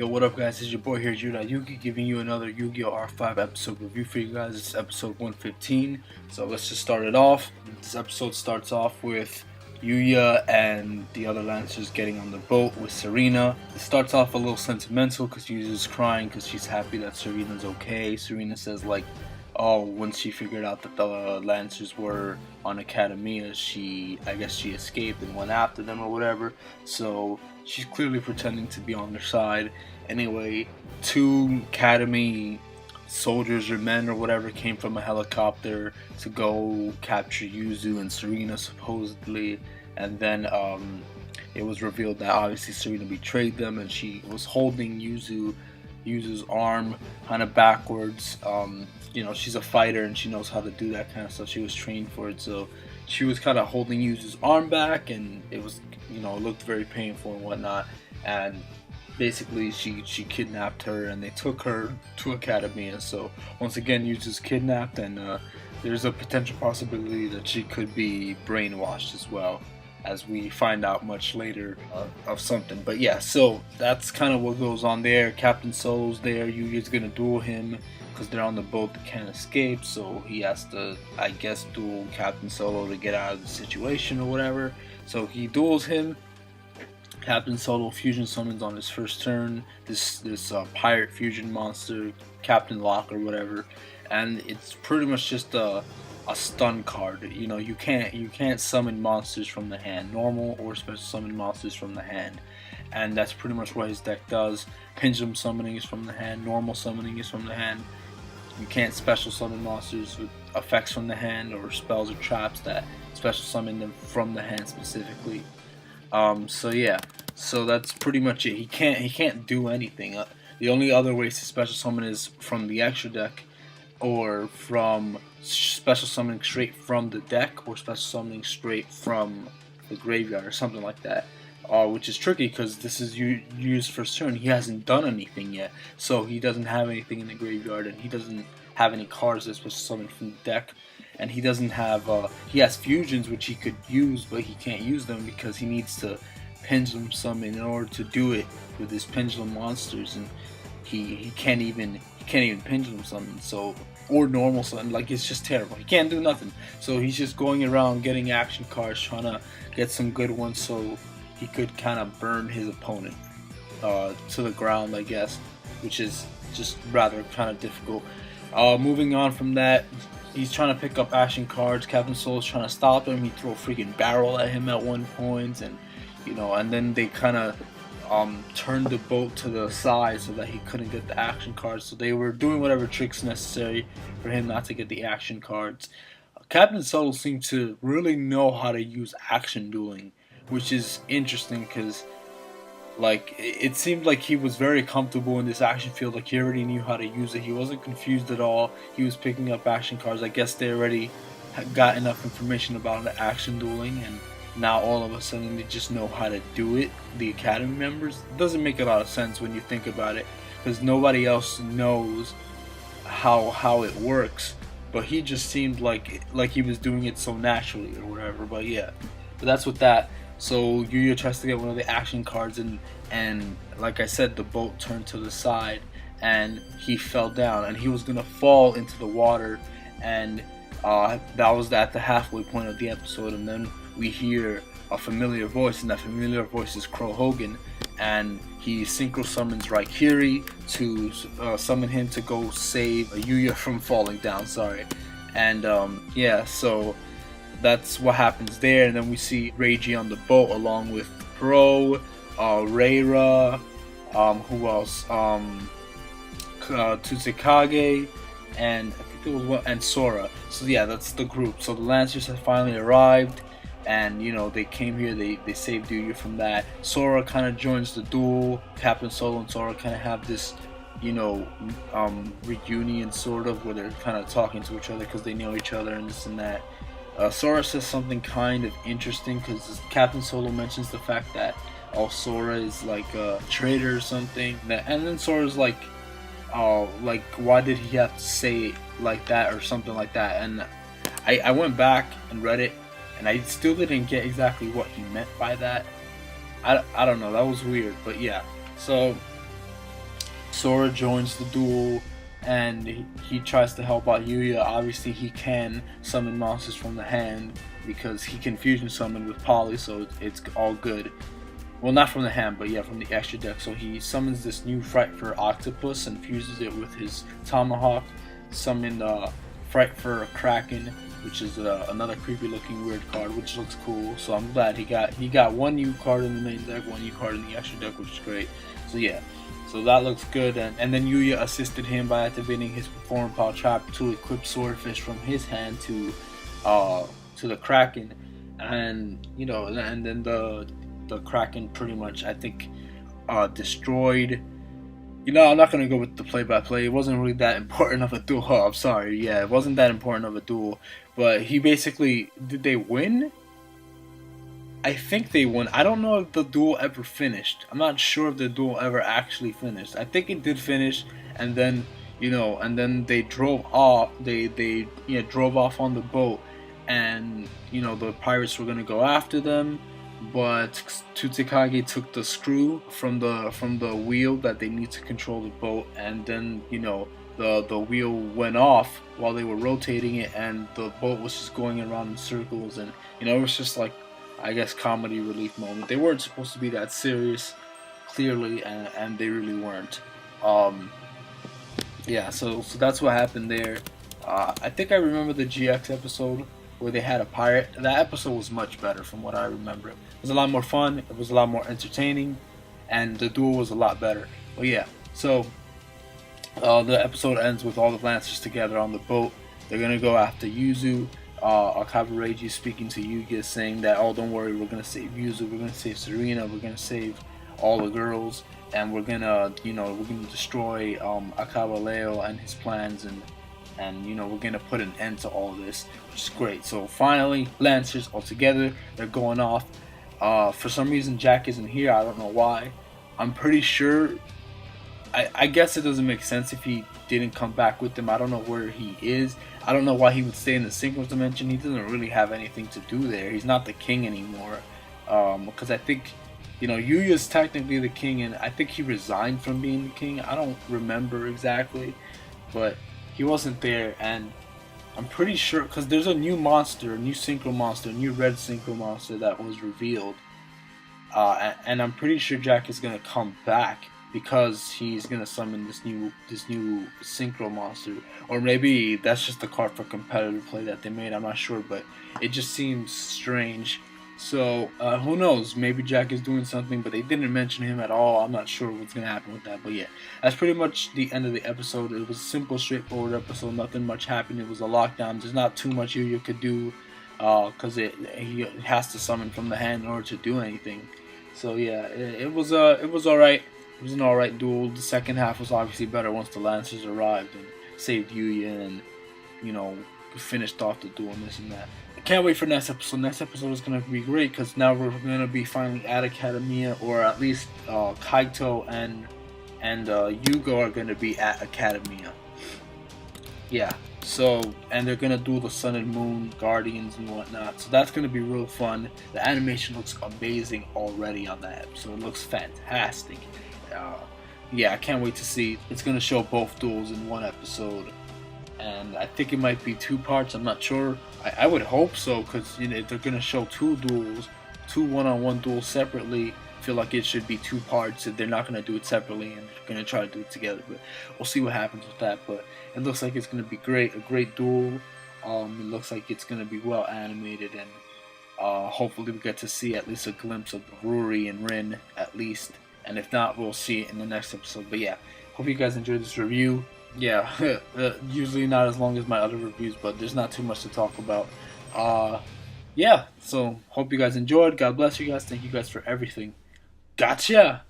Yo, what up, guys? It's your boy here, Judah Yugi, giving you another Yu-Gi-Oh! R5 episode review for you guys. It's episode 115. So let's just start it off. This episode starts off with Yuya and the other Lancers getting on the boat with Serena. It starts off a little sentimental because Yuya's crying because she's happy that Serena's okay. Serena says, like, oh, once she figured out that the Lancers were on Academia, I guess she escaped and went after them or whatever. So she's clearly pretending to be on their side. Anyway, two Academy soldiers or men or whatever came from a helicopter to go capture Yuzu and Serena supposedly, and then it was revealed that obviously Serena betrayed them and she was holding Yuzu's arm kind of backwards. You know, she's a fighter and she knows how to do that kind of stuff. She was trained for it, so she was kind of holding Yuzu's arm back, and it was, you know, it looked very painful and whatnot. And basically, she kidnapped her, and they took her to Academia. So once again, Yuzu's kidnapped, and there's a potential possibility that she could be brainwashed as well, as we find out much later of something. But yeah, so that's kind of what goes on there. Captain Solo's there. Yuya's gonna duel him because they're on the boat that can't escape, so he has to, I guess, duel Captain Solo to get out of the situation or whatever. So he duels him. Captain Solo fusion summons on his first turn this pirate fusion monster, Captain Lock or whatever, and it's pretty much just a stun card. You know, you can't summon monsters from the hand, normal or special summon monsters from the hand, and that's pretty much what his deck does. Pendulum summoning is from the hand, normal summoning is from the hand. You can't special summon monsters with effects from the hand or spells or traps that special summon them from the hand specifically. So yeah, so that's pretty much it. He can't do anything. The only other ways to special summon is from the extra deck, or from special summoning straight from the deck, or special summoning straight from the graveyard or something like that. Which is tricky because this is Yu's first turn. He hasn't done anything yet, so he doesn't have anything in the graveyard, and he doesn't have any cards that's special summoned from the deck, and he doesn't have. He has fusions which he could use, but he can't use them because he needs to pendulum summon in order to do it with his pendulum monsters, and he can't even pendulum summon. So, or normal summon, like, it's just terrible. He can't do nothing. So he's just going around getting action cards, trying to get some good ones so he could kind of burn his opponent to the ground, I guess, which is just rather kind of difficult. Moving on from that, he's trying to pick up action cards. Captain Soul's trying to stop him. He threw a freaking barrel at him at one point, and you know, and then they kind of turned the boat to the side so that he couldn't get the action cards. So they were doing whatever tricks necessary for him not to get the action cards. Captain Soul seemed to really know how to use action dueling, which is interesting because, like, it seemed like he was very comfortable in this action field. Like, he already knew how to use it. He wasn't confused at all. He was picking up action cards. I guess they already got enough information about the action dueling, and now all of a sudden they just know how to do it. The Academy members. It doesn't make a lot of sense when you think about it, because nobody else knows how it works. But he just seemed like he was doing it so naturally or whatever. But yeah, but that's with that. So Yuya tries to get one of the action cards, and like I said, the boat turned to the side, and he fell down, and he was gonna fall into the water, and that was at the halfway point of the episode, and then we hear a familiar voice, and that familiar voice is Crow Hogan, and he synchro summons Raikiri to summon him to go save Yuya from falling down. Sorry, and yeah, so that's what happens there, and then we see Reiji on the boat along with Pro, Reira, who else? Tsuchikage, and I think it was and Sora. So yeah, that's the group. So the Lancers have finally arrived, and you know, they came here. They saved Yuya from that. Sora kind of joins the duel. Captain Solo and Sora kind of have this, you know, reunion sort of, where they're kind of talking to each other because they know each other and this and that. Sora says something kind of interesting because Captain Solo mentions the fact that Sora is like a traitor or something. And then Sora's like, why did he have to say it like that or something like that? And I went back and read it, and I still didn't get exactly what he meant by that. I don't know, that was weird, but yeah. So Sora joins the duel, and he tries to help out Yuya. Obviously, he can summon monsters from the hand because he can fusion summon with Polly, so it's all good. Well, not from the hand, but yeah, from the extra deck. So he summons this new Frightfur Octopus and fuses it with his Tomahawk. Summoned Frightfur Kraken, which is another creepy looking weird card, which looks cool. So I'm glad he got one new card in the main deck, one new card in the extra deck, which is great. So yeah, so that looks good. And then Yuya assisted him by activating his Perform Power Trap to equip Swordfish from his hand to the Kraken, and and then the Kraken pretty much, I think, destroyed. I'm not going to go with the play-by-play. It wasn't really that important of a duel. Oh, I'm sorry. Yeah, it wasn't that important of a duel. But he basically... Did they win? I think they won. I don't know if the duel ever finished. I'm not sure if the duel ever actually finished. I think it did finish, and then, and then they drove off. They drove off on the boat, and, the pirates were going to go after them. But Tsuchikage took the screw from the wheel that they need to control the boat, and then the wheel went off while they were rotating it, and the boat was just going around in circles, and it was just like, I guess, comedy relief moment. They weren't supposed to be that serious, clearly, and they really weren't. Yeah, so that's what happened there. I think I remember the GX episode where they had a pirate. That episode was much better from what I remember. It was a lot more fun, it was a lot more entertaining, and the duel was a lot better. But yeah, so the episode ends with all the Lancers together on the boat. They're gonna go after Yuzu. Akabareiji speaking to Yuya, saying that, oh, don't worry, we're gonna save Yuzu, we're gonna save Serena, we're gonna save all the girls, and we're gonna destroy Akabaleo and his plans, and we're gonna put an end to all of this, which is great. So finally, Lancers all together, they're going off. For some reason, Jack isn't here. I don't know why. I'm pretty sure. I guess it doesn't make sense if he didn't come back with them. I don't know where he is. I don't know why he would stay in the Synchros Dimension. He doesn't really have anything to do there. He's not the king anymore. Because I think, Yuya's technically the king, and I think he resigned from being the king. I don't remember exactly, but he wasn't there, and I'm pretty sure, because there's a new monster, a new Synchro monster, a new red Synchro monster that was revealed, and I'm pretty sure Jack is gonna come back because he's gonna summon this new Synchro monster, or maybe that's just the card for competitive play that they made. I'm not sure, but it just seems strange. So who knows? Maybe Jack is doing something, but they didn't mention him at all. I'm not sure what's gonna happen with that. But yeah, that's pretty much the end of the episode. It was a simple, straightforward episode. Nothing much happened. It was a lockdown. There's not too much Yuya could do because he has to summon from the hand in order to do anything. So yeah, it was all right. It was an all right duel. The second half was obviously better once the Lancers arrived and saved Yuya and finished off the duel and this and that. I can't wait for next episode. Next episode is going to be great because now we're going to be finally at Academia, or at least Kaito and Yugo are going to be at Academia. Yeah, so, and they're going to do the Sun and Moon Guardians and whatnot, so that's going to be real fun. The animation looks amazing already on that episode. It looks fantastic. Yeah, I can't wait to see. It's going to show both duels in one episode. And I think it might be 2 parts. I'm not sure. I would hope so, because if they're gonna show 2 duels, 2 one-on-one duels separately, I feel like it should be 2 parts. If they're not gonna do it separately and they're gonna try to do it together, but we'll see what happens with that. But it looks like it's gonna be great, a great duel. It looks like it's gonna be well animated, and hopefully we get to see at least a glimpse of Ruri and Rin at least. And if not, we'll see it in the next episode. But yeah, hope you guys enjoyed this review. Yeah, usually not as long as my other reviews, but there's not too much to talk about. Yeah, so hope you guys enjoyed. God bless you guys. Thank you guys for everything. Gotcha!